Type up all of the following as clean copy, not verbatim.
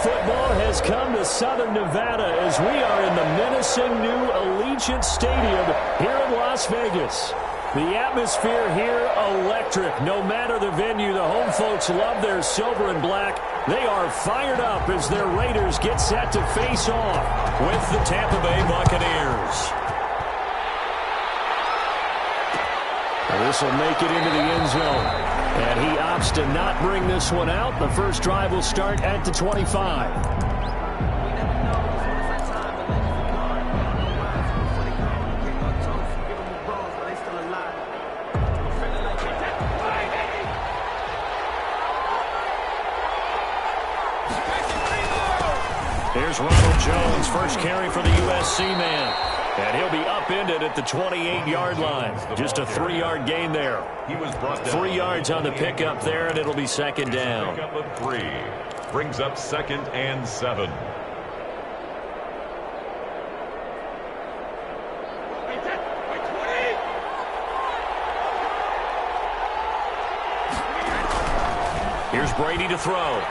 football has come to Southern Nevada as we are in the menacing new Allegiant Stadium here in Las Vegas. The atmosphere here, electric. No matter the venue, the home folks love their silver and black. They are fired up as their Raiders get set to face off with the Tampa Bay Buccaneers. This will make it into the end zone. And he opts to not bring this one out. The first drive will start at the 25. Here's Ronald Jones, first carry for the USC man. And he'll be upended at the 28-yard line. Just a 3-yard gain there. 3 yards on the pickup there, and it'll be second down. Pickup of 3. Brings up 2nd and 7. Here's Brady to throw.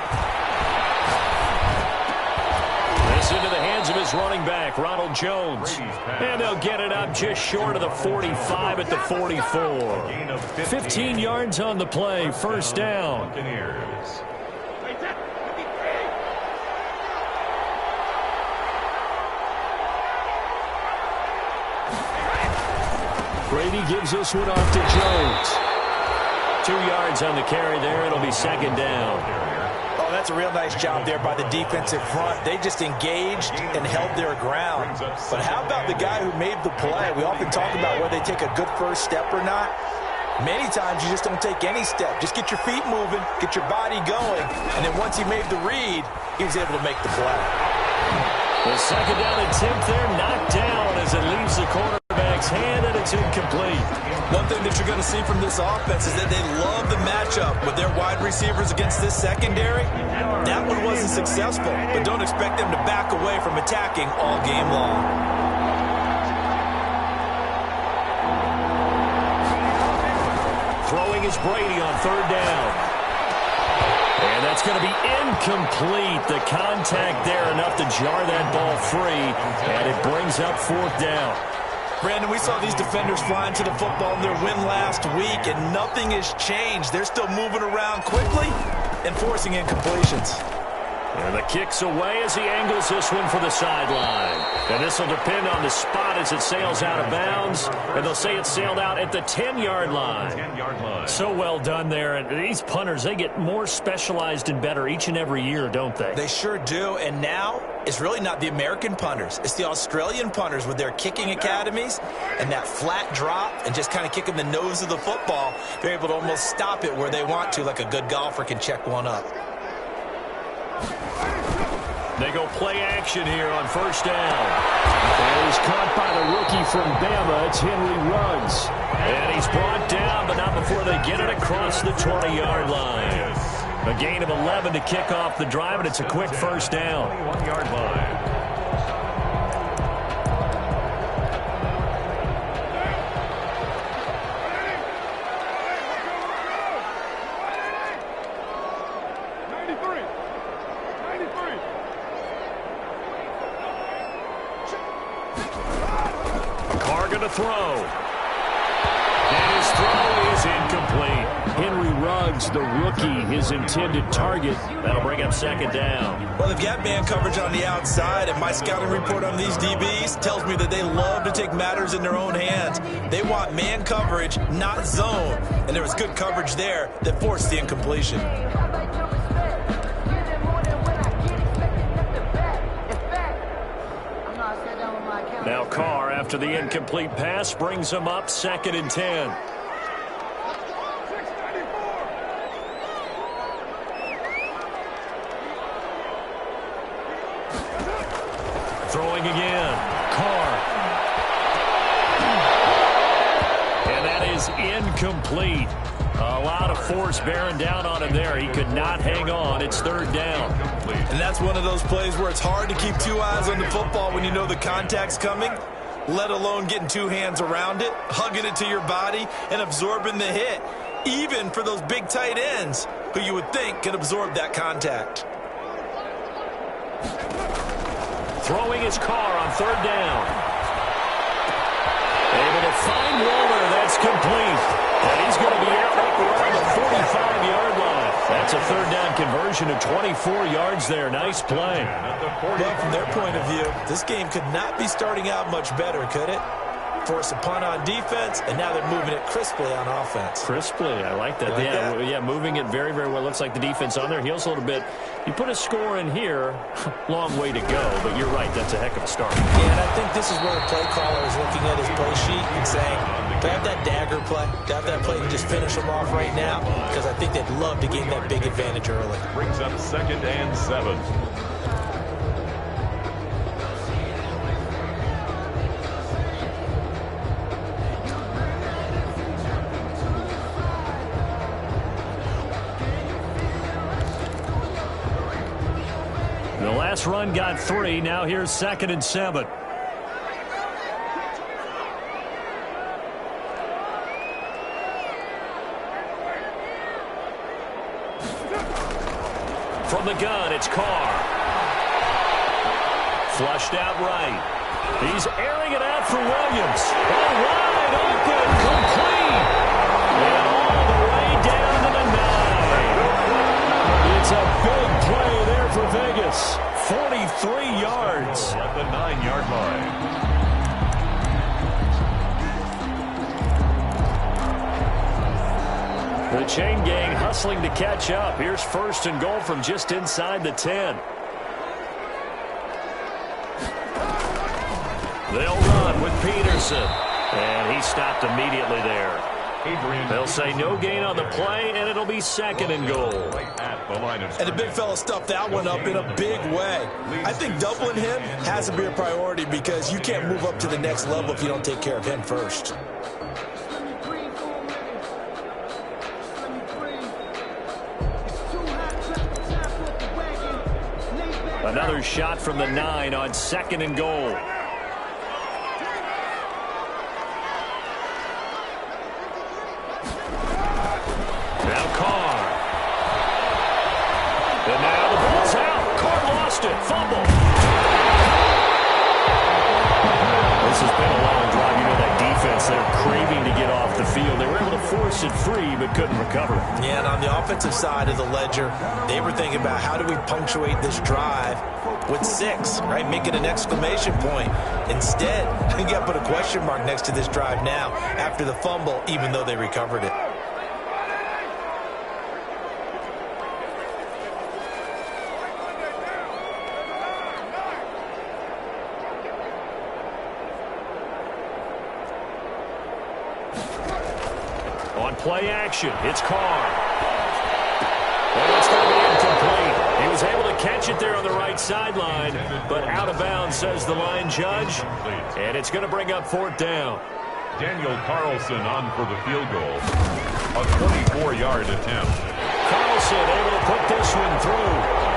Into the hands of his running back, Ronald Jones. And they'll get it up just short of the 45 at the 44. 15 yards on the play, first down. Brady gives this one off to Jones. 2 yards on the carry there. It'll be second down. That's a real nice job there by the defensive front. They just engaged and held their ground. But how about the guy who made the play? We often talk about whether they take a good first step or not. Many times you just don't take any step. Just get your feet moving, get your body going, and then once he made the read, he was able to make the play. The second down attempt there knocked down as it leaves the quarterback's hand, and it's incomplete. One thing that you're going to see from this offense is that they love the matchup with their wide receivers against this secondary. That one wasn't successful, but don't expect them to back away from attacking all game long. Throwing is Brady on third down. And that's going to be incomplete. The contact there enough to jar that ball free, and it brings up fourth down. Brandon, we saw these defenders flying to the football in their win last week, and nothing has changed. They're still moving around quickly and forcing incompletions. And the kick's away as he angles this one for the sideline. And this will depend on the spot as it sails out of bounds. And they'll say it sailed out at the 10-yard line. 10-yard line. So well done there. And these punters, they get more specialized and better each and every year, don't they? They sure do. And now it's really not the American punters. It's the Australian punters with their kicking academies and that flat drop and just kind of kicking the nose of the football. They're able to almost stop it where they want to, like a good golfer can check one up. They go play action here on first down. And he's caught by the rookie from Bama. It's Henry Ruggs. And he's brought down, but not before they get it across the 20-yard line. A gain of 11 to kick off the drive, and it's a quick first down. 21-yard line. To throw. And his throw is incomplete. Henry Ruggs, the rookie, his intended target. That'll bring up second down. Well, they've got man coverage on the outside, and my scouting report on these DBs tells me that they love to take matters in their own hands. They want man coverage, not zone. And there was good coverage there that forced the incompletion. Now Carr, after the incomplete pass, brings him up 2nd and 10. Throwing again. Carr. And that is incomplete. A lot of force bearing down on him there. He could not hang on. It's third down. And that's one of those plays where it's hard to keep two eyes on the football when you know the contact's coming, let alone getting two hands around it, hugging it to your body, and absorbing the hit, even for those big tight ends who you would think can absorb that contact. Throwing his car on third down. Able to find Waller. That's complete. And he's going to be out up around the 45-yard line. That's a third down conversion of 24 yards there. Nice play. Well, from their point of view, this game could not be starting out much better, could it? Force a punt on defense, and now they're moving it crisply on offense. Crisply, I like that. Yeah, moving it very, very well. Looks like the defense on their heels a little bit. You put a score in here, long way to go, but you're right, that's a heck of a start. Yeah, and I think this is where the play caller is looking at his play sheet and saying, do I have that dagger play? Do I have that play to just finish them off right now? Because I think they'd love to gain that big advantage early. Brings up 2nd and 7. The last run got 3. Now here's 2nd and 7. From the gun, it's Carr. Flushed out right. He's airing it out for Williams. Oh, wide open, complete. And all the way down to the 9. It's a big play there for Vegas. 43 yards. At the 9-yard line. The chain gang hustling to catch up. Here's 1st and goal from just inside the 10. They'll run with Peterson. And he stopped immediately there. They'll say no gain on the play, and it'll be 2nd and goal. And the big fella stuffed that one up in a big way. I think doubling him has to be a priority because you can't move up to the next level if you don't take care of him first. Another shot from the 9 on 2nd and goal. Now Carr. And now the ball's out. Carr lost it. Fumble. This has been a long drive. You know that defense, they're craving to get off the field. They were able to force it free, but couldn't recover. Yeah, and on the offensive side of the ledger, they were thinking about how do we punctuate this drive with 6, right? Make it an exclamation point. Instead, you got to put a question mark next to this drive now after the fumble, even though they recovered it. On play action, it's Carr. And it's going to be incomplete. He was able to catch it there on the right sideline, but out of bounds, says the line judge. And it's going to bring up 4th down. Daniel Carlson on for the field goal. A 24-yard attempt. Carlson able to put this one through.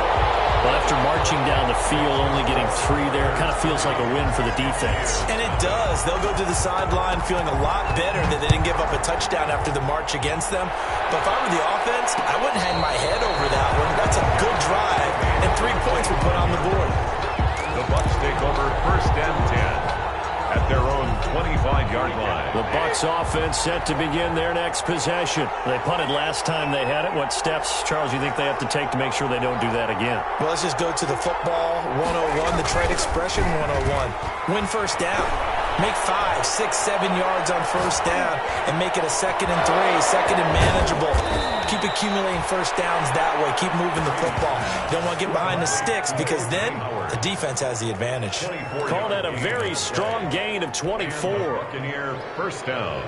Well, after marching down the field, only getting 3 there, kind of feels like a win for the defense. And it does. They'll go to the sideline feeling a lot better that they didn't give up a touchdown after the march against them. But if I were the offense, I wouldn't hang my head over that one. That's a good drive, and 3 points were put on the board. The Bucs take over 1st and 10 at their own 25-yard line. The Bucs offense set to begin their next possession. They punted last time they had it. What steps, Charles, you think they have to take to make sure they don't do that again? Well, let's just go to the football 101, the trade expression 101. Win 1st down. Make 5, 6, 7 yards on 1st down and make it a 2nd and 3, 2nd and manageable. Keep accumulating 1st downs that way. Keep moving the football. You don't want to get behind the sticks because then the defense has the advantage. Call that a very strong gain of 24. Buccaneer 1st down.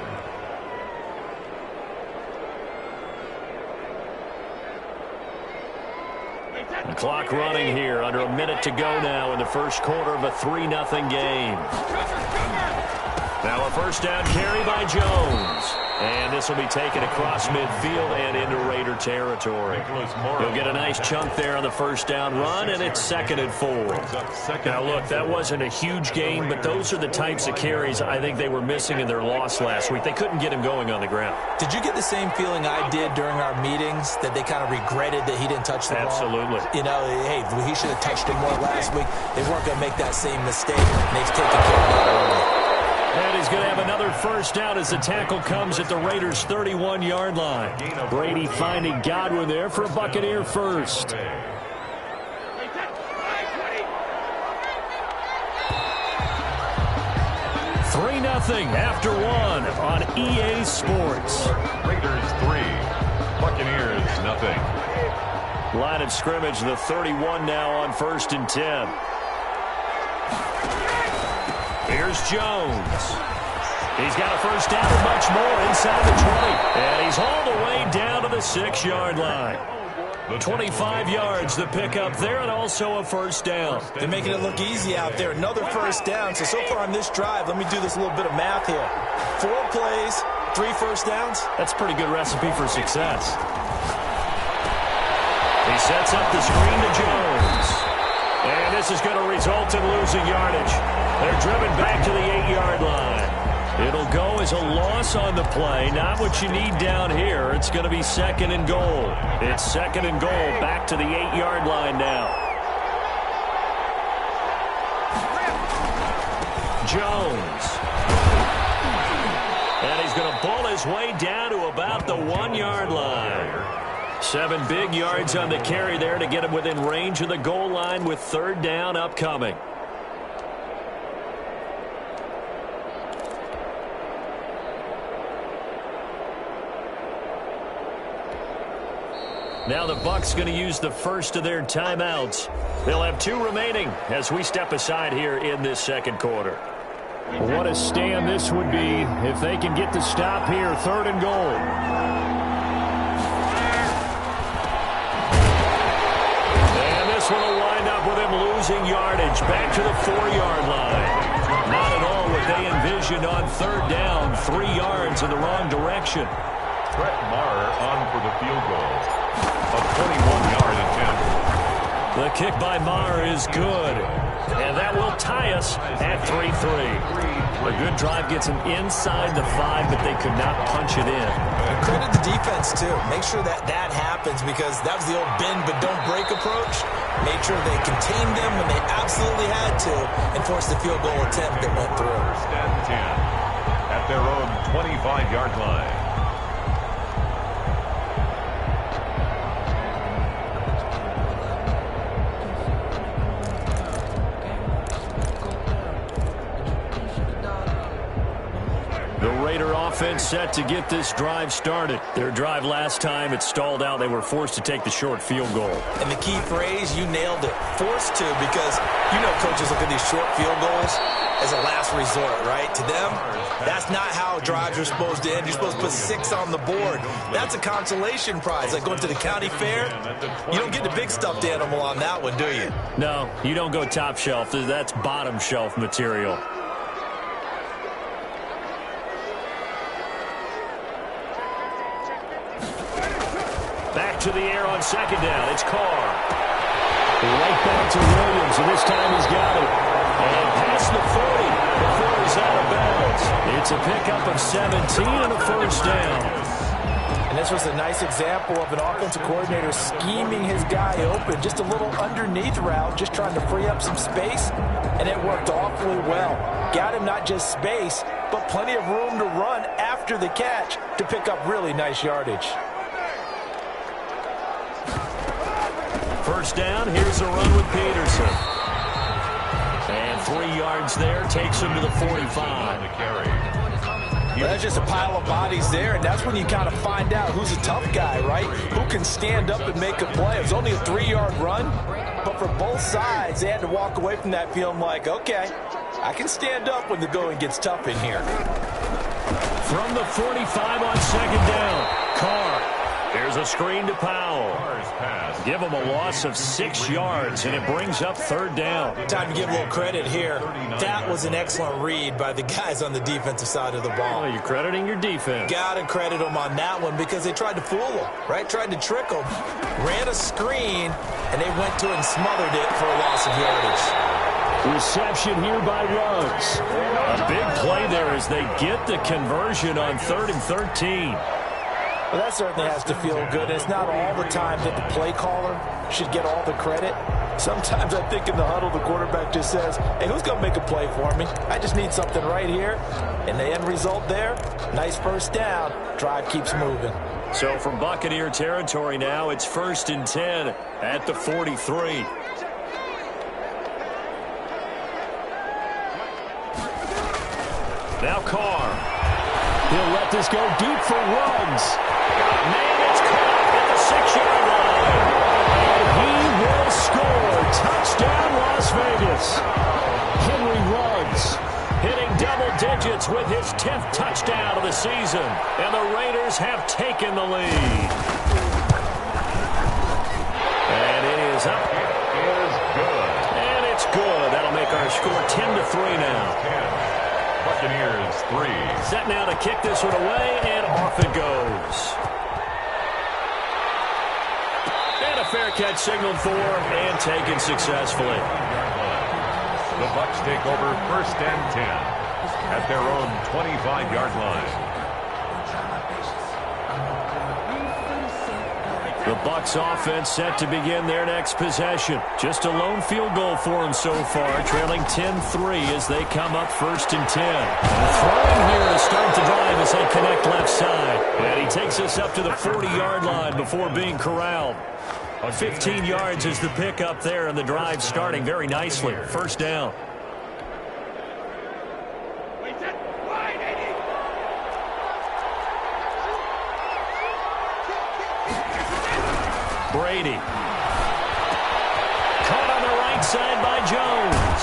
The clock running here, under a minute to go now in the first quarter of a 3-0 game. Now a 1st down carry by Jones. And this will be taken across midfield and into Raider territory. He'll get a nice chunk there on the first down run, and it's 2nd and 4. Now, look, that wasn't a huge gain, but those are the types of carries I think they were missing in their loss last week. They couldn't get him going on the ground. Did you get the same feeling I did during our meetings, that they kind of regretted that he didn't touch the ball? Absolutely. You know, hey, he should have touched it more last week. They weren't going to make that same mistake, and they've taken care of it early. And he's going to have another first down as the tackle comes at the Raiders' 31-yard line. Brady finding Godwin there for a Buccaneer first. 3-0 after 1 on EA Sports. Raiders 3, Buccaneers 0. Line of scrimmage, the 31 now on 1st and 10. Here's Jones. He's got a first down and much more inside the 20. And he's hauled away down to the 6-yard line. 25 yards the pickup there, and also a first down. They're making it look easy out there. Another first down. So far on this drive, let me do this little bit of math here. 4 plays, 3 first downs. That's a pretty good recipe for success. He sets up the screen to Jones. And this is going to result in losing yardage. They're driven back to the 8-yard line. It'll go as a loss on the play. Not what you need down here. It's going to be 2nd and goal. It's 2nd and goal back to the 8-yard line now. Jones. And he's going to bull his way down to about the 1-yard line. 7 big yards on the carry there to get him within range of the goal line with 3rd down upcoming. Now the Bucs going to use the first of their timeouts. They'll have 2 remaining as we step aside here in this 2nd quarter. What a stand this would be if they can get the stop here. 3rd and goal. And this one will wind up with him losing yardage back to the 4-yard line. Not at all what they envisioned on 3rd down. 3 yards in the wrong direction. Brett Maher on for the field goal. A 21-yard attempt. The kick by Maher is good. And that will tie us at 3-3. A good drive gets them inside the 5, but they could not punch it in. And credit the defense, too. Make sure that happens, because that was the old bend but don't break approach. Made sure they contained them when they absolutely had to and forced the field goal attempt that went through. 1st and 10 at their own 25-yard line. Offense set to get this drive started. Their drive last time, it stalled out. They were forced to take the short field goal. And the key phrase, you nailed it. Forced to, because you know coaches look at these short field goals as a last resort, right? To them, that's not how drives are supposed to end. You're supposed to put 6 on the board. That's a consolation prize. Like going to the county fair, you don't get the big stuffed animal on that one, do you? No, you don't go top shelf. That's bottom shelf material. Back to the air on 2nd down. It's Carr. Right back to Williams, and this time he's got it. And past the 40 before he's out of bounds. It's a pickup of 17 and a first down. And this was a nice example of an offensive coordinator scheming his guy open. Just a little underneath route, just trying to free up some space, and it worked awfully well. Got him not just space, but plenty of room to run after the catch to pick up really nice yardage. First down, here's a run with Peterson. And 3 yards there, takes him to the 45. Well, that's just a pile of bodies there, and that's when you kind of find out who's a tough guy, right? Who can stand up and make a play. It was only a 3-yard run, but for both sides, they had to walk away from that feeling like, okay, I can stand up when the going gets tough in here. From the 45 on 2nd down, Carr. Here's a screen to Powell. Give him a loss of 6 yards, and it brings up 3rd down. Time to give a little credit here. That was an excellent read by the guys on the defensive side of the ball. Oh, you're crediting your defense. Got to credit them on that one because they tried to fool them, right? Tried to trick them. Ran a screen, and they went to it and smothered it for a loss of yardage. Reception here by Ruggs. A big play there as they get the conversion on 3rd and 13. Well, that certainly has to feel good. It's not all the time that the play caller should get all the credit. Sometimes I think in the huddle, the quarterback just says, hey, who's going to make a play for me? I just need something right here. And the end result there, nice first down. Drive keeps moving. So from Buccaneer territory now, it's 1st and 10 at the 43. Now Carr. He'll let this go deep for Ruggs. Man, it's caught at the 6-yard line. And he will score. Touchdown, Las Vegas. Henry Ruggs hitting double digits with his 10th touchdown of the season. And the Raiders have taken the lead. And it is up. It is good. And it's good. That'll make our score 10-3 now. Buccaneers 3. Set now to kick this one away, and off it goes. And a fair catch signaled for and taken successfully. The Bucs take over 1st and 10 at their own 25-yard line. The Bucs offense set to begin their next possession. Just a lone field goal for them so far, trailing 10-3 as they come up 1st and 10. And throwing here to start the drive as they connect left side. And he takes us up to the 40-yard line before being corralled. 15 yards is the pickup there, and the drive starting very nicely. 1st down. Brady. Caught on the right side by Jones.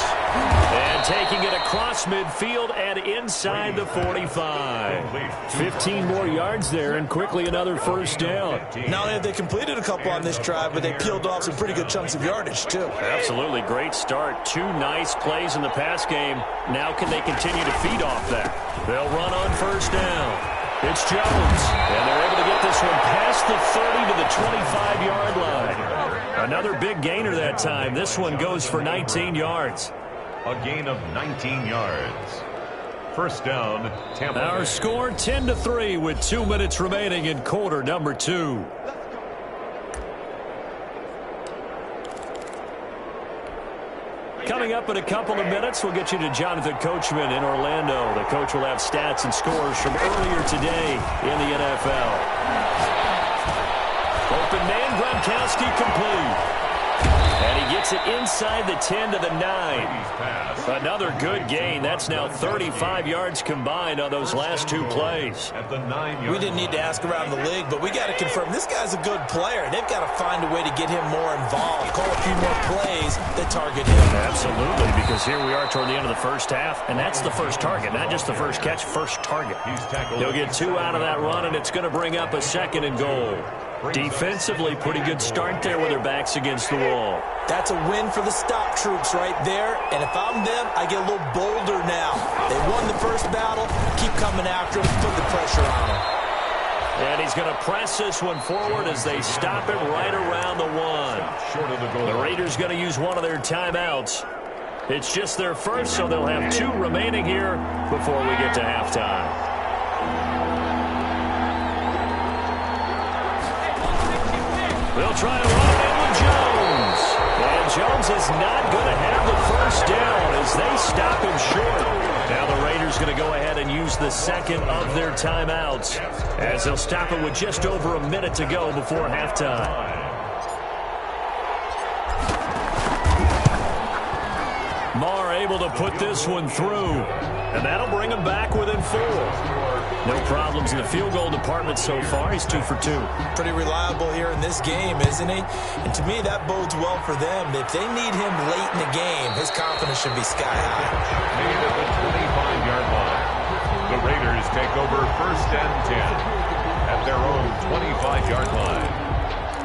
And taking it across midfield and inside the 45. 15 more yards there and quickly another 1st down. Not only have they completed a couple on this drive, but they peeled off some pretty good chunks of yardage, too. Absolutely. Great start. 2 nice plays in the pass game. Now can they continue to feed off that? They'll run on 1st down. It's Jones, and they're able to get this one past the 30 to the 25-yard line. Another big gainer that time. This one goes for 19 yards. A gain of 19 yards. 1st down, Tampa Bay. Our score 10-3 with 2 minutes remaining in quarter number 2. Coming up in a couple of minutes, we'll get you to Jonathan Coachman in Orlando. The coach will have stats and scores from earlier today in the NFL. Open man, Gronkowski complete. And he gets it inside the 10 to the 9. Another good gain. That's now 35 yards combined on those last 2 plays. We didn't need to ask around the league, but we got to confirm this guy's a good player. They've got to find a way to get him more involved, call a few more plays that target him. Absolutely, because here we are toward the end of the 1st half, and that's the first target, not just the first catch, first target. They'll get 2 out of that run, and it's going to bring up a 2nd and goal. Defensively, pretty good start there with their backs against the wall. That's a win for the stop troops right there. And if I'm them, I get a little bolder now. They won the first battle. Keep coming after them. Put the pressure on them. And he's going to press this one forward as they stop it right around the 1. The Raiders going to use one of their timeouts. It's just their first, so they'll have 2 remaining here before we get to halftime. They'll try to run it in with Jones. And Jones is not going to have the 1st down as they stop him short. Now the Raiders going to go ahead and use the 2nd of their timeouts as they'll stop it with just over a minute to go before halftime. Marr able to put this one through. And that'll bring him back within 4. No problems in the field goal department so far. He's 2 for 2. Pretty reliable here in this game, isn't he? And to me, that bodes well for them. If they need him late in the game, his confidence should be sky high. Made at the 25-yard line. The Raiders take over 1st and 10. at their own 25-yard line.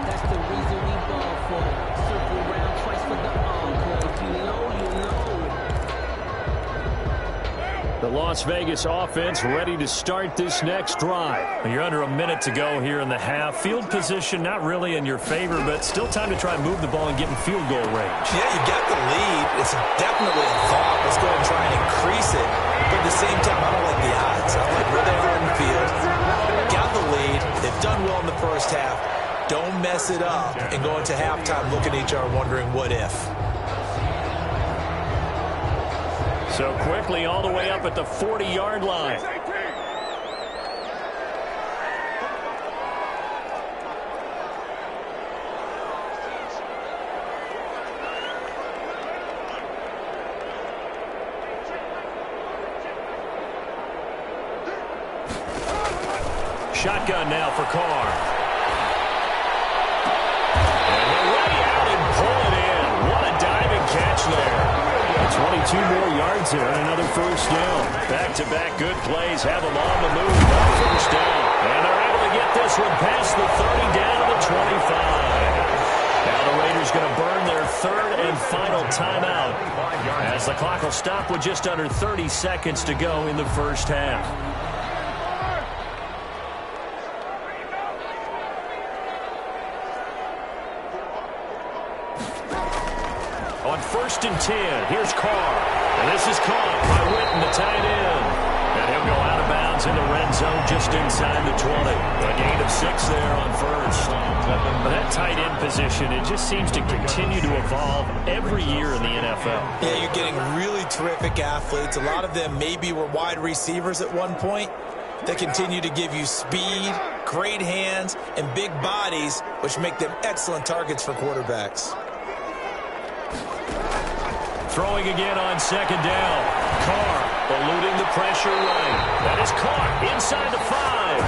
That's the reason we ball for it. Circle round twice for the encore. If you know, you know. The Las Vegas offense ready to start this next drive. You're under a minute to go here in the half. Field position not really in your favor, but still time to try and move the ball and get in field goal range. Yeah, you got the lead. It's definitely a thought. Let's go and try and increase it. But at the same time, I don't like the odds. I like where they are in the field. Got the lead. They've done well in the first half. Don't mess it up and go into halftime looking at each other wondering what if. So quickly all the way up at the 40-yard line. Shotgun now for Carr. And they're ready out and pull it in. What a diving catch there. 22 more yards there and another first down. Back-to-back good plays have them on the move. First down. And they're able to get this one past the 30 down to the 25. Now the Raiders going to burn their third and final timeout as the clock will stop with just under 30 seconds to go in the first half. On 1st and 10, here's Carr. And this is caught by Witten, the tight end. And he'll go out of bounds in the red zone just inside the 20. A gain of 6 there on first. But that tight end position, it just seems to continue to evolve every year in the NFL. Yeah, you're getting really terrific athletes. A lot of them maybe were wide receivers at one point. They continue to give you speed, great hands, and big bodies, which make them excellent targets for quarterbacks. Throwing again on second down. Carr eluding the pressure right. That is caught inside the 5.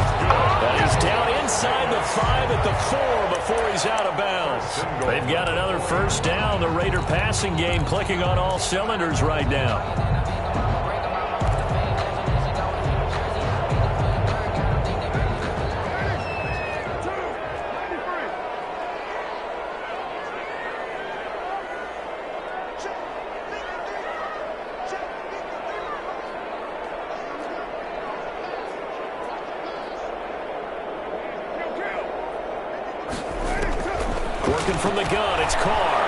And he's down inside the 5 at the 4 before he's out of bounds. They've got another first down. The Raider passing game clicking on all cylinders right now. Working from the gun, it's Carr.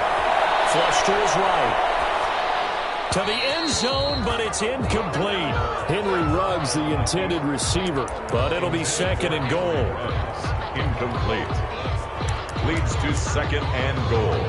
Flush to his right. To the end zone, but it's incomplete. Henry Ruggs, the intended receiver, but it'll be second and goal. Incomplete. Leads to second and goal.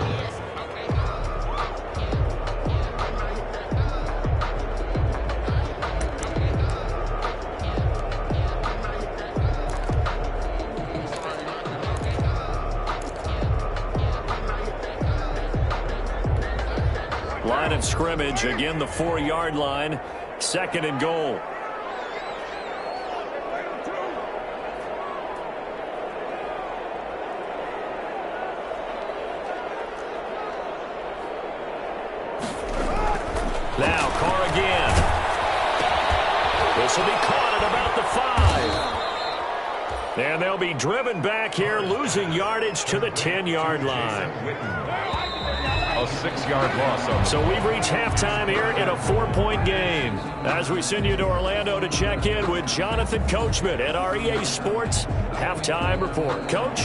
Line of scrimmage, again the 4-yard line, second and goal. Now Carr again. This will be caught at about the 5. And they'll be driven back here, losing yardage to the 10-yard line. A 6-yard loss. So we've reached halftime here in a 4-point game. As we send you to Orlando to check in with Jonathan Coachman at our EA Sports Halftime Report. Coach?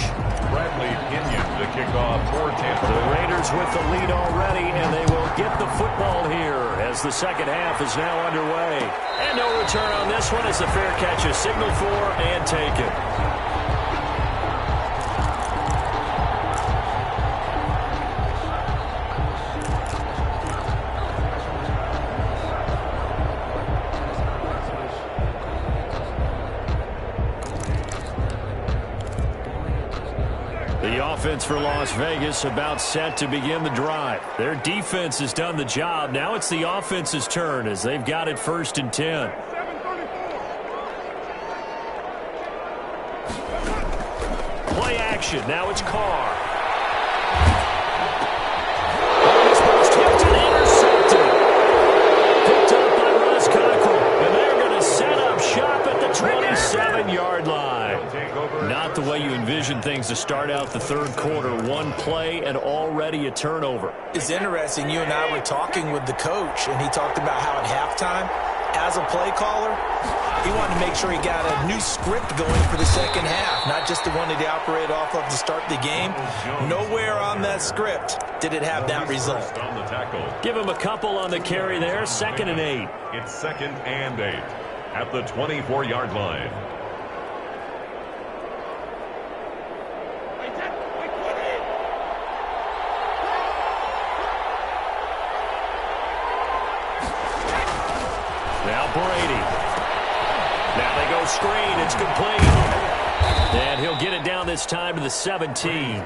Bradley Pinion to kick off for Tampa. The Raiders with the lead already, and they will get the football here as the second half is now underway. And no return on this one as the fair catch is signaled for and taken. The offense for Las Vegas about set to begin the drive. Their defense has done the job. Now it's the offense's turn as they've got it 1st and 10. Play action. Now it's Carr. This one's tipped and intercepted. Picked up by Russ Cockrell. And they're going to set up shop at the 27-yard line. the way you envision things to start out the third quarter? One play and already a turnover. It's interesting. You and I were talking with the coach, and he talked about how at halftime, as a play caller, he wanted to make sure he got a new script going for the second half, not just the one that he operated off of to start the game. Nowhere on that script did it have that result. Give him a couple on the carry there, 2nd and 8. It's 2nd and 8 at the 24-yard line. Now Brady. Now they go screen. It's complete. And he'll get it down this time to the 17.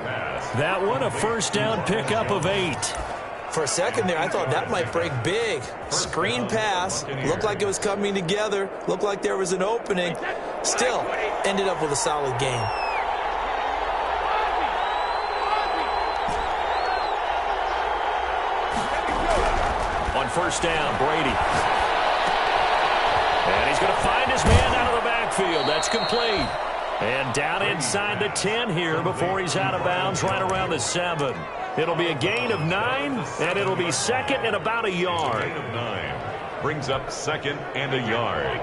That one a first down pickup of 8. For a second there, I thought that might break big. Screen pass. Looked like it was coming together. Looked like there was an opening. Still, ended up with a solid game. On first down, Brady. And he's going to find his man out of the backfield. That's complete. And down inside the 10 here before he's out of bounds right around the 7. It'll be a gain of 9, and it'll be 2nd and about a yard. Gain of 9 brings up 2nd and a yard.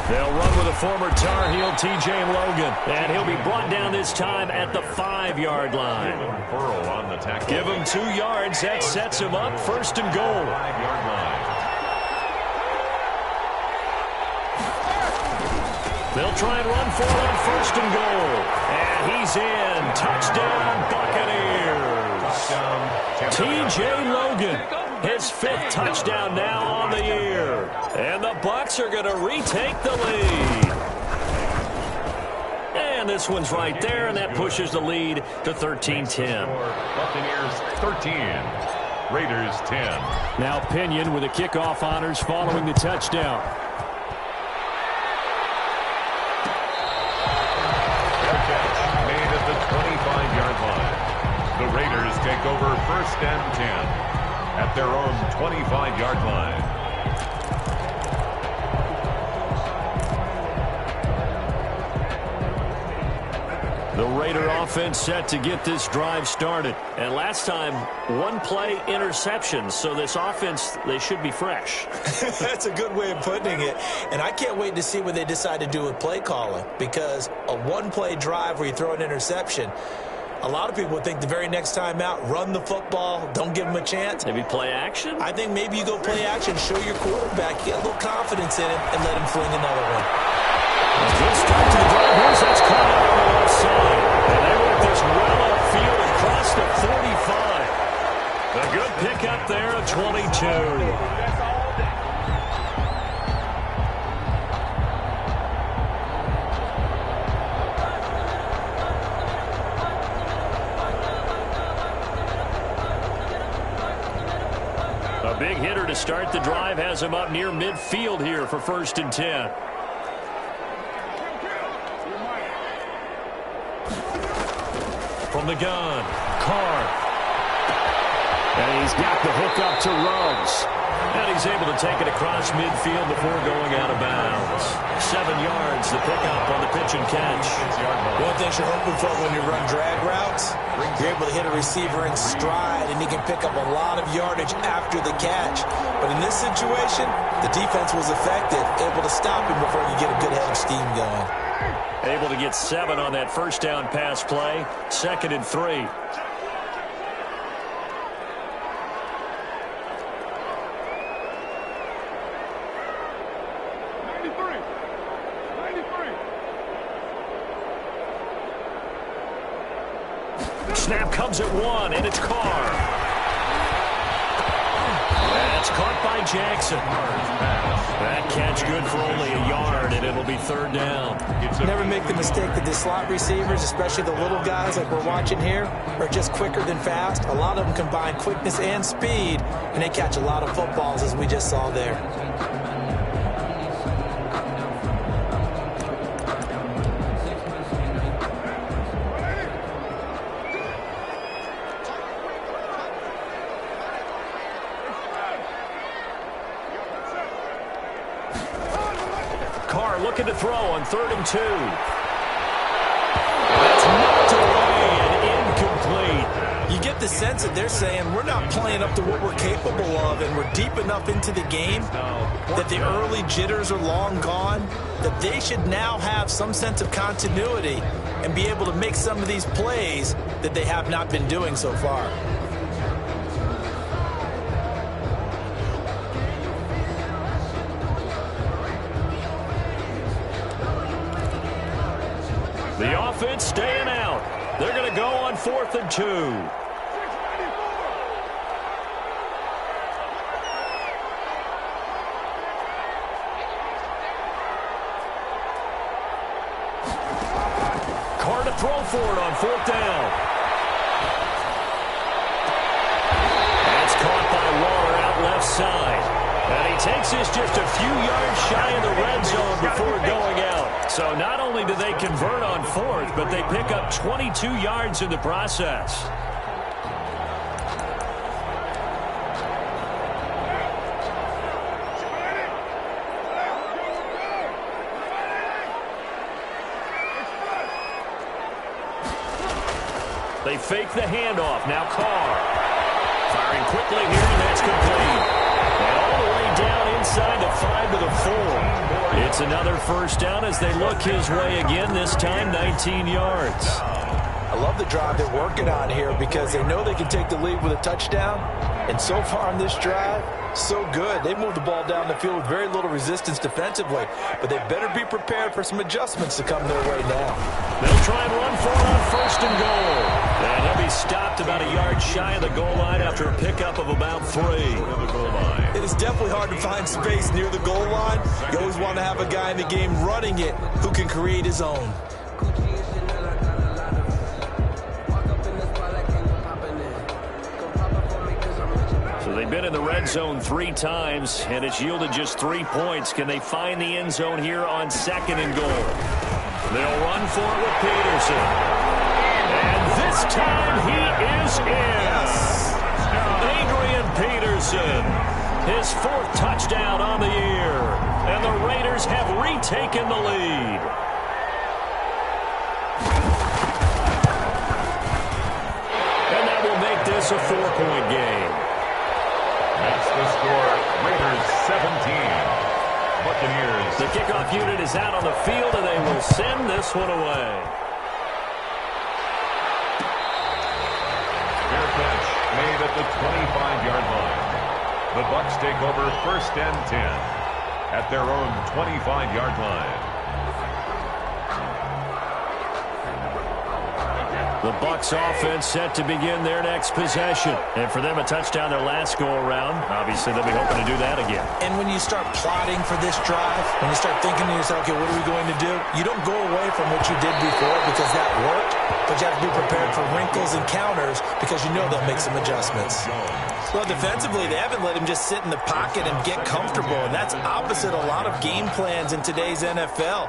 They'll run with a former Tar Heel, T.J. Logan, and he'll be brought down this time at the 5-yard line. Burrow on the tackle. Give him 2 yards. That sets him up 1st and goal. 5-yard line. They'll try and run for it on 1st and goal. And he's in. Touchdown, Buccaneers. T.J. Logan. His 5th touchdown now on the year. And the Bucs are going to retake the lead. And this one's right there, and that pushes the lead to 13-10. Buccaneers 13, Raiders 10. Now Pinion with the kickoff honors following the touchdown. Fair catch made at the 25-yard line. The Raiders take over 1st and 10. At their own 25-yard line. The Raider offense set to get this drive started. And last time, 1-play interception. So this offense, they should be fresh. That's a good way of putting it. And I can't wait to see what they decide to do with play calling. Because a 1-play drive where you throw an interception, a lot of people would think the very next time out, run the football, don't give him a chance. Maybe play action? I think maybe you go play action, show your quarterback, get a little confidence in him, and let him fling another one. A good start to the drive. Here's that's caught out on the left side. And they work this well upfield across the 45. A good pickup there of 22. Big hitter to start the drive has him up near midfield here for 1st and 10. From the gun, Carr. And he's got the hook up to Ruggs. And he's able to take it across midfield before going out of bounds. 7 yards, the pickup on the pitch and catch. One thing you're hoping for when you run drag routes, you're able to hit a receiver in stride, and he can pick up a lot of yardage after the catch. But in this situation, the defense was effective, able to stop him before you get a good head of steam going. Able to get 7 on that first down pass play. 2nd and 3. Snap comes at 1, and it's Carr. That's caught by Jackson. That catch good for only a yard, and it'll be 3rd down. Never make the mistake that the slot receivers, especially the little guys like we're watching here, are just quicker than fast. A lot of them combine quickness and speed, and they catch a lot of footballs, as we just saw there. Looking to throw on 3rd and 2. That's knocked away and incomplete. You get the sense that they're saying we're not playing up to what we're capable of, and we're deep enough into the game that the early jitters are long gone, that they should now have some sense of continuity and be able to make some of these plays that they have not been doing so far. The offense staying out. They're going to go on 4th and 2. Carr to throw for it on 4th down. That's caught by Waller out left side. And he takes this just a few yards shy of the red zone before going out. So not only do they convert on 4th, but they pick up 22 yards in the process. They fake the handoff. Now Carr. Firing quickly here, and that's complete. And all the way down inside the 5 to the 4. It's another first down as they look his way again, this time 19 yards. I love the drive they're working on here because they know they can take the lead with a touchdown. And so far on this drive, so good. They moved the ball down the field with very little resistance defensively. But they better be prepared for some adjustments to come their way now. They'll try and run for it on 1st and goal. And he'll be stopped about a yard shy of the goal line after a pickup of about 3. It is definitely hard to find space near the goal line. You always want to have a guy in the game running it who can create his own. So they've been in the red zone 3 times, and it's yielded just 3 points. Can they find the end zone here on 2nd and goal? They'll run for it with Peterson. And this time he is in. Adrian Peterson, his 4th touchdown on the year. And the Raiders have retaken the lead. And that will make this a 4-point game. That's the score. Raiders 17. Buccaneers. The kickoff unit is out on the field, and they will send this one away. Fair catch made at the 25-yard line. The Bucs take over 1st and 10 at their own 25-yard line. The Bucs offense set to begin their next possession. And for them, a touchdown their last go-around. Obviously, they'll be hoping to do that again. And when you start plotting for this drive, when you start thinking to yourself, okay, what are we going to do? You don't go away from what you did before because that worked, but you have to be prepared for wrinkles and counters because you know they'll make some adjustments. Well, defensively, they haven't let him just sit in the pocket and get comfortable, and that's opposite a lot of game plans in today's NFL.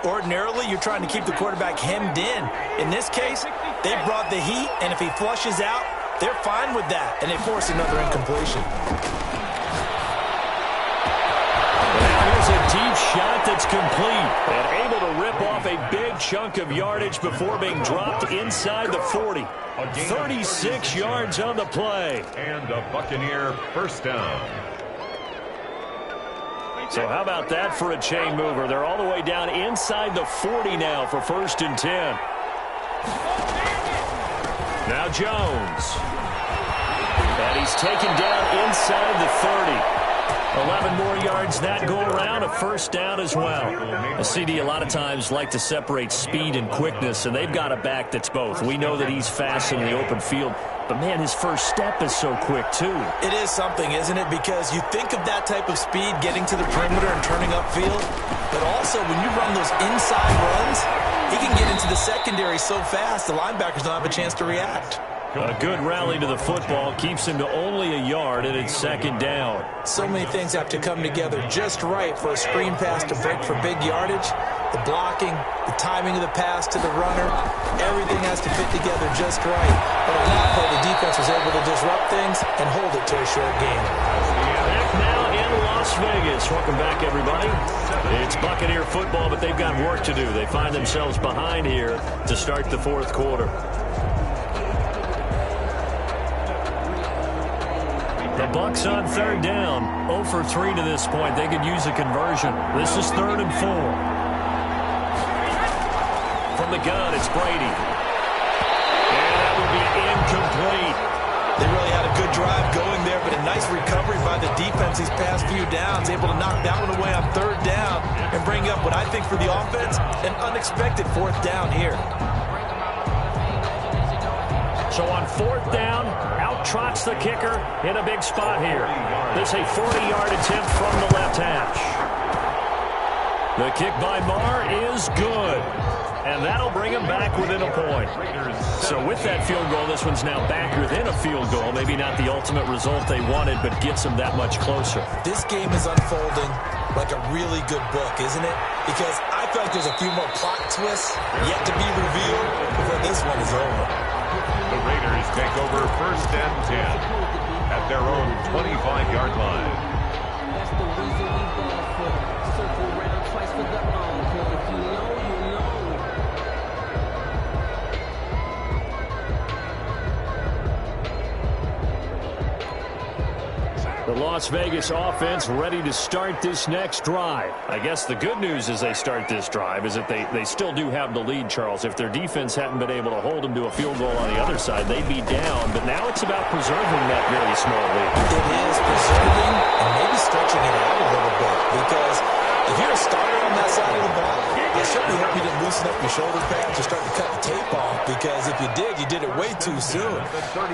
Ordinarily, you're trying to keep the quarterback hemmed in. In this case, they brought the heat, and if he flushes out, they're fine with that, and they force another incompletion. Now here's a deep shot that's complete and able to rip off a big chunk of yardage before being dropped inside the 40. 36 yards on the play. And a Buccaneer first down. So how about that for a chain mover? They're all the way down inside the 40 now for 1st and 10. Now Jones. And he's taken down inside the 30. 11 more yards that go around, a first down as well. A CD a lot of times like to separate speed and quickness, and they've got a back that's both. We know that he's fast in the open field, but man, his first step is so quick too. It is something, isn't it? Because you think of that type of speed getting to the perimeter and turning upfield, but also when you run those inside runs, he can get into the secondary so fast the linebackers don't have a chance to react. A good rally to the football keeps him to only a yard, and it's 2nd down. So many things have to come together just right for a screen pass to break for big yardage. The blocking, the timing of the pass to the runner, everything has to fit together just right. But on that play, the defense was able to disrupt things and hold it to a short game. Back now in Las Vegas. Welcome back, everybody. It's Buccaneer football, but they've got work to do. They find themselves behind here to start the fourth quarter. The Bucs on third down, 0 for 3 to this point. They could use a conversion. This is 3rd and 4. From the gun, it's Brady. And that will be incomplete. They really had a good drive going there, but a nice recovery by the defense these past few downs, able to knock that one away on third down and bring up what I think for the offense, an unexpected 4th down here. So on 4th down, out trots the kicker in a big spot here. This a 40-yard attempt from the left hash. The kick by Marr is good. And that'll bring him back within a point. So with that field goal, this one's now back within a field goal. Maybe not the ultimate result they wanted, but gets them that much closer. This game is unfolding like a really good book, isn't it? Because I feel like there's a few more plot twists yet to be revealed before this one is over. The Raiders take over 1st and 10 at their own 25-yard line. That's the reason we ball for. Circle around twice for the encore. If you know, you know. The Las Vegas offense ready to start this next drive. I guess the good news as they start this drive is that they still do have the lead, Charles. If their defense hadn't been able to hold them to a field goal on the other side, they'd be down. But now it's about preserving that very small lead. It is preserving and maybe stretching it out a little bit, because if you're a starter on that side of the ball, I certainly hope you didn't loosen up your shoulder pads or start to cut the tape off, because if you did it way too soon.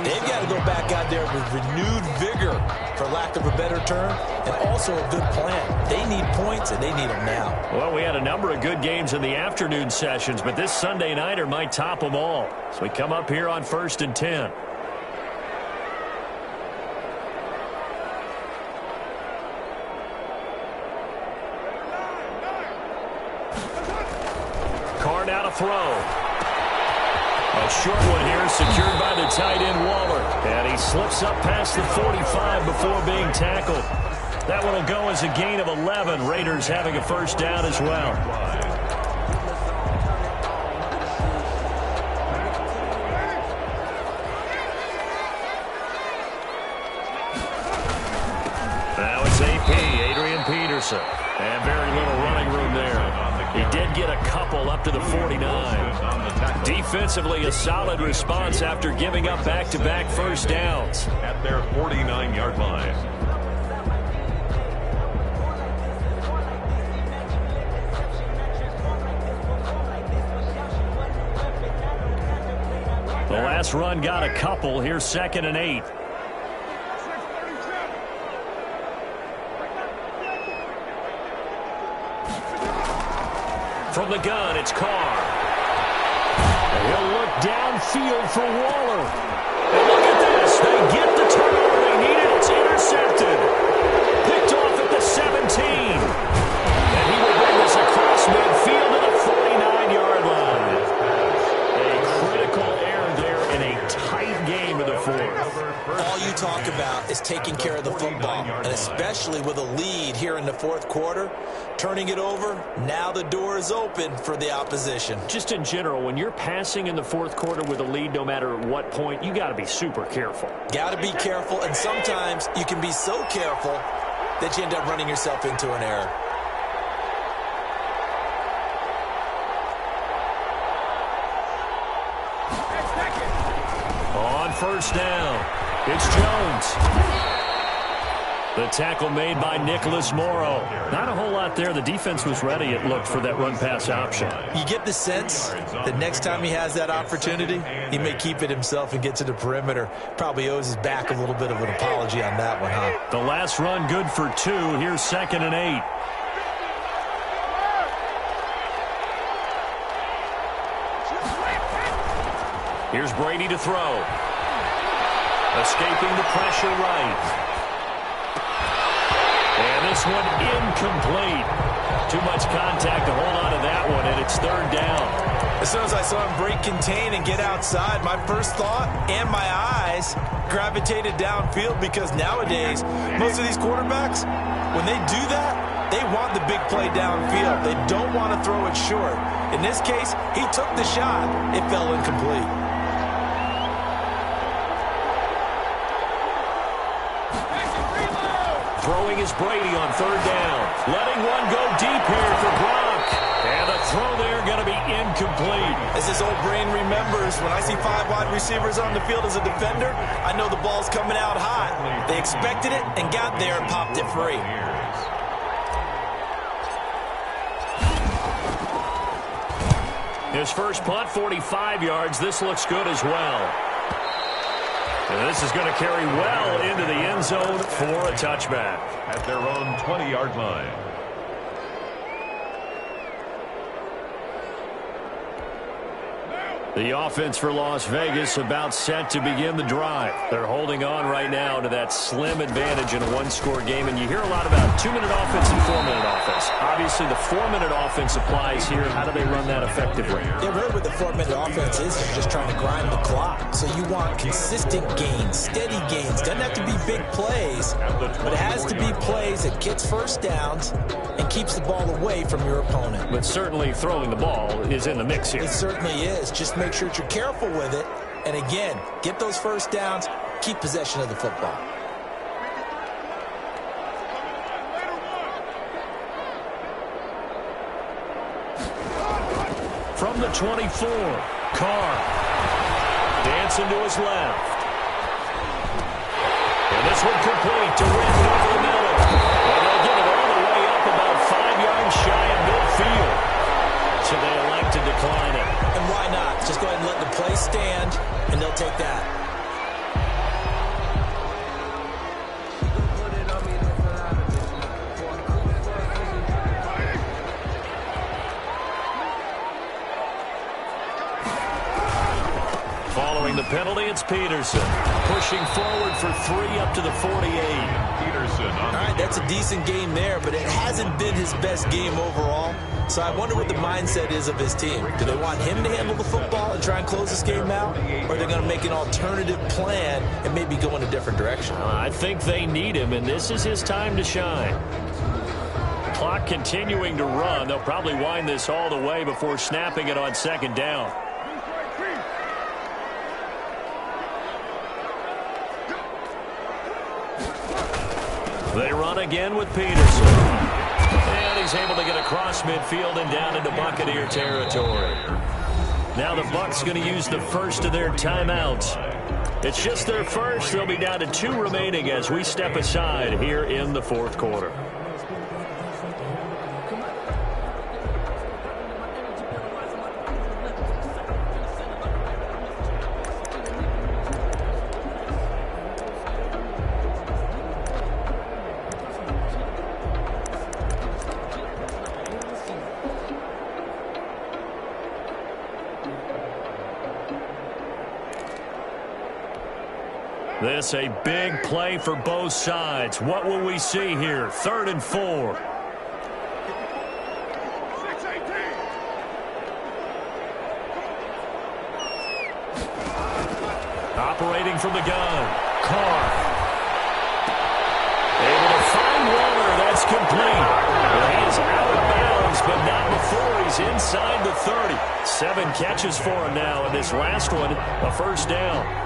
They've got to go back out there with renewed vigor, for lack of a better term, and also a good plan. They need points, and they need them now. Well, we had a number of good games in the afternoon sessions, but this Sunday nighter might top them all. So we come up here on 1st and 10. Card out a throw. A short one here, secured by the tight end Waller. And he slips up past the 45 before being tackled. That one will go as a gain of 11. Raiders having a 1st down as well. Now it's AP, Adrian Peterson. And very little running room there. He did get a couple up to the 49. Defensively, a solid response after giving up back-to-back 1st downs. At their 49-yard line. The last run got a couple. Here's 2nd and 8. From the gun, it's Carr. He'll look downfield for Waller. And look at this. They get the turnover they needed. It's intercepted. Picked off at the 17. And he will bring this across midfield to the 49-yard line. A critical error there in a tight game of the 4th. All you talk about is taking care of the football, and especially with a lead here in the 4th quarter. Turning it over, now the door is open for the opposition. Just in general, when you're passing in the 4th quarter with a lead, no matter what point, you got to be super careful. Got to be careful, and sometimes you can be so careful that you end up running yourself into an error. On 1st down, it's Jones. The tackle made by Nicholas Morrow. Not a whole lot there. The defense was ready, it looked, for that run-pass option. You get the sense that next time he has that opportunity, he may keep it himself and get to the perimeter. Probably owes his back a little bit of an apology on that one, huh? The last run good for 2. Here's 2nd and 8. Here's Brady to throw. Escaping the pressure right. And this one incomplete. Too much contact to hold on to that one, and it's 3rd down. As soon as I saw him break contain and get outside, my first thought and my eyes gravitated downfield, because nowadays most of these quarterbacks, When they do that, they want the big play downfield. They don't want to throw it short. In this case, he took the shot. It fell incomplete. Throwing is Brady on third down. Letting one go deep here for Gronk. And the throw there going to be incomplete. As his old brain remembers, when I see 5 wide receivers on the field as a defender, I know the ball's coming out hot. They expected it and got there and popped it free. His first punt, 45 yards. This looks good as well. And this is going to carry well into the end zone for a touchback. At their own 20-yard line. The offense for Las Vegas about set to begin the drive. They're holding on right now to that slim advantage in a one-score game. And you hear a lot about 2-minute offense and 4-minute offense. Obviously, the 4-minute offense applies here. How do they run that effectively? Yeah, really what the 4-minute offense is just trying to grind the clock. So you want consistent gains, steady gains. Doesn't have to be big plays, but it has to be plays that gets first downs and keeps the ball away from your opponent. But certainly throwing the ball is in the mix here. It certainly is. Just make sure that you're careful with it. And again, get those first downs, keep possession of the football. From the 24, Carr dancing to his left. And this one complete to Rick over the middle. And they'll get it all the way up about 5 yards shy of midfield. So they elect to decline it. And why not? Just go ahead and let the play stand, and they'll take that. Following the penalty, it's Peterson. Pushing forward for 3 up to the 48. Peterson on All right, that's a decent game there, but it hasn't been his best game overall. So I wonder what the mindset is of his team. Do they want him to handle the football and try and close this game out? Or are they going to make an alternative plan and maybe go in a different direction? I think they need him, and this is his time to shine. Clock continuing to run. They'll probably wind this all the way before snapping it on second down. They run again with Peterson. And he's able to get across midfield and down into Buccaneer territory. Now the Bucs going to use the first of their timeouts. It's just their first. They'll be down to 2 remaining as we step aside here in the fourth quarter. This a big play for both sides. What will we see here? 3rd and 4. Operating from the gun. Carr. Able to find Waller. That's complete. Well, he is out of bounds, but not before he's inside the 30. 7 catches for him now, and this last one, a first down.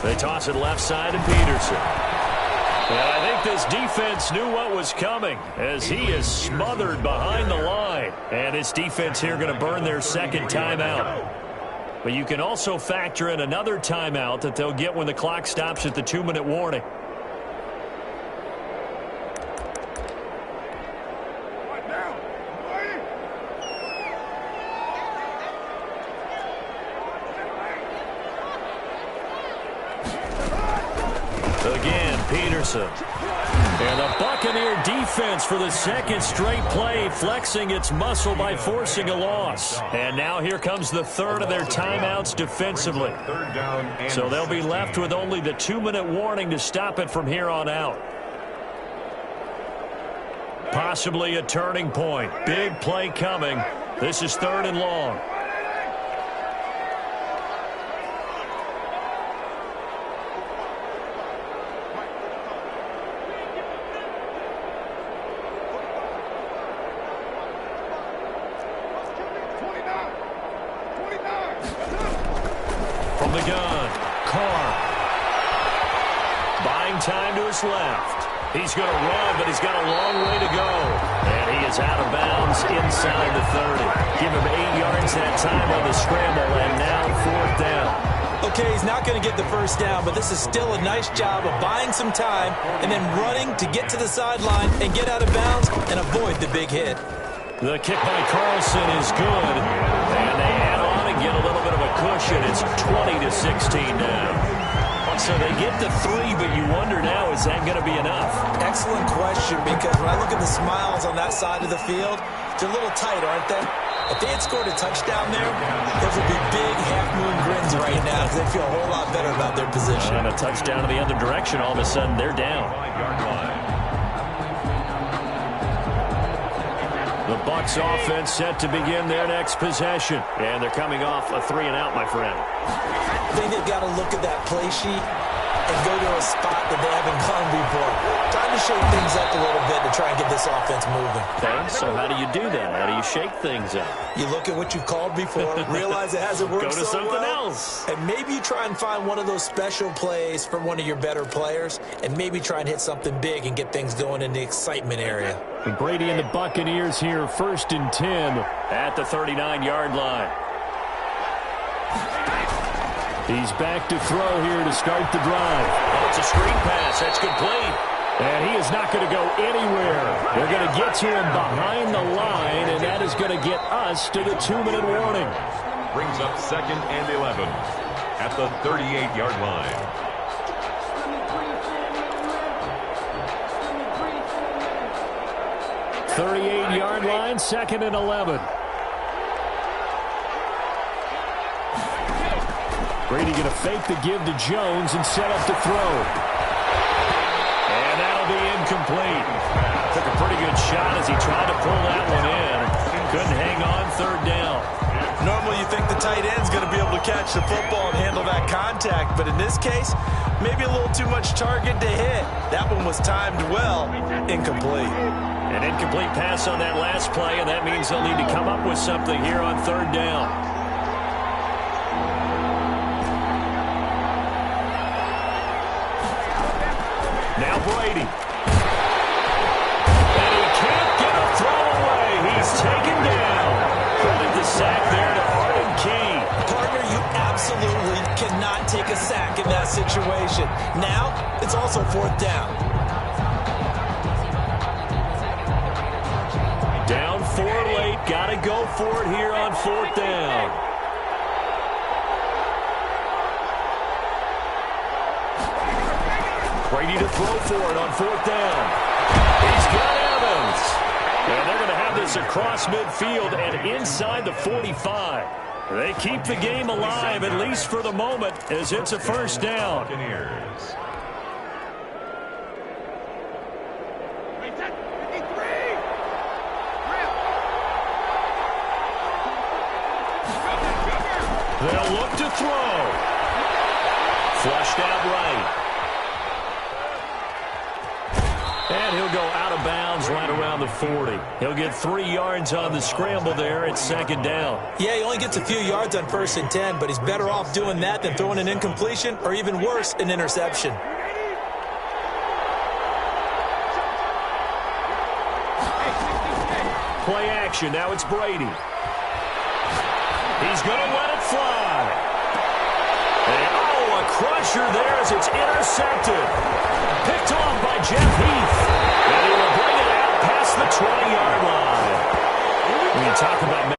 They toss it left side to Peterson. And I think this defense knew what was coming as he is smothered behind the line. And this defense here going to burn their second timeout. But you can also factor in another timeout that they'll get when the clock stops at the 2-minute warning. Again, Peterson. And the Buccaneer defense for the second straight play, flexing its muscle by forcing a loss. And now here comes the third of their timeouts defensively. So they'll be left with only the 2-minute warning to stop it from here on out. Possibly a turning point. Big play coming. This is 3rd and long. From the gun, Carr. Buying time to his left. He's going to run, but he's got a long way to go. And he is out of bounds inside the 30. Give him 8 yards that time on the scramble, and now 4th down. Okay, he's not going to get the first down, but this is still a nice job of buying some time and then running to get to the sideline and get out of bounds and avoid the big hit. The kick by Carlson is good, and they add on and get a little bit of a cushion. It's 20-16 now. So they get the 3, but you wonder now, is that going to be enough? Excellent question, because when I look at the smiles on that side of the field, they're a little tight, aren't they? If they had scored a touchdown there, those would be big half-moon grins right now because they feel a whole lot better about their position. And a touchdown in the other direction, all of a sudden they're down. The Bucs offense set to begin their next possession. And they're coming off a 3-and-out, my friend. I think they've got to look at that play sheet and go to a spot that they haven't gone before. Time to shake things up a little bit to try and get this offense moving. Okay, so how do you do that? How do you shake things up? You look at what you've called before, realize it hasn't worked Go to so something well, else. and maybe you try and find one of those special plays for one of your better players, and maybe try and hit something big and get things going in the excitement area. And Brady and the Buccaneers here, 1st and 10 at the 39-yard line. He's back to throw here to start the drive. Oh, it's a screen pass. That's complete. And he is not going to go anywhere. They're going to get to him behind the line, and that is going to get us to the 2-minute warning. Brings up 2nd and 11 at the 38-yard line. .38-yard line, 2nd and 11. Brady going to fake the give to Jones and set up to throw. And that'll be incomplete. Took a pretty good shot as he tried to pull that one in. Couldn't hang on, 3rd down. Normally you think the tight end's going to be able to catch the football and handle that contact, but in this case, maybe a little too much target to hit. That one was timed well, incomplete. An incomplete pass on that last play, and that means they'll need to come up with something here on 3rd down. Now Brady. And he can't get a throw away. He's taken down. Credit the sack there to Arden Key. Partner, you absolutely cannot take a sack in that situation. Now, it's also 4th down. Down 4 late. Got to go for it here on 4th down. Brady to throw for it on 4th down. He's got Evans. And they're going to have this across midfield and inside the 45. They keep the game alive, at least for the moment, as it's a 1st down. They'll look to throw. Flushed out right. And he'll go out of bounds right around the 40. He'll get 3 yards on the scramble there at 2nd down. Yeah, he only gets a few yards on 1st and 10, but he's better off doing that than throwing an incompletion or even worse, an interception. Play action. Now it's Brady. He's going to let it fly. And, oh, a crusher there as it's intercepted. Picked off by Jeff Heath. And he will bring it out past the 20-yard line. When you talk about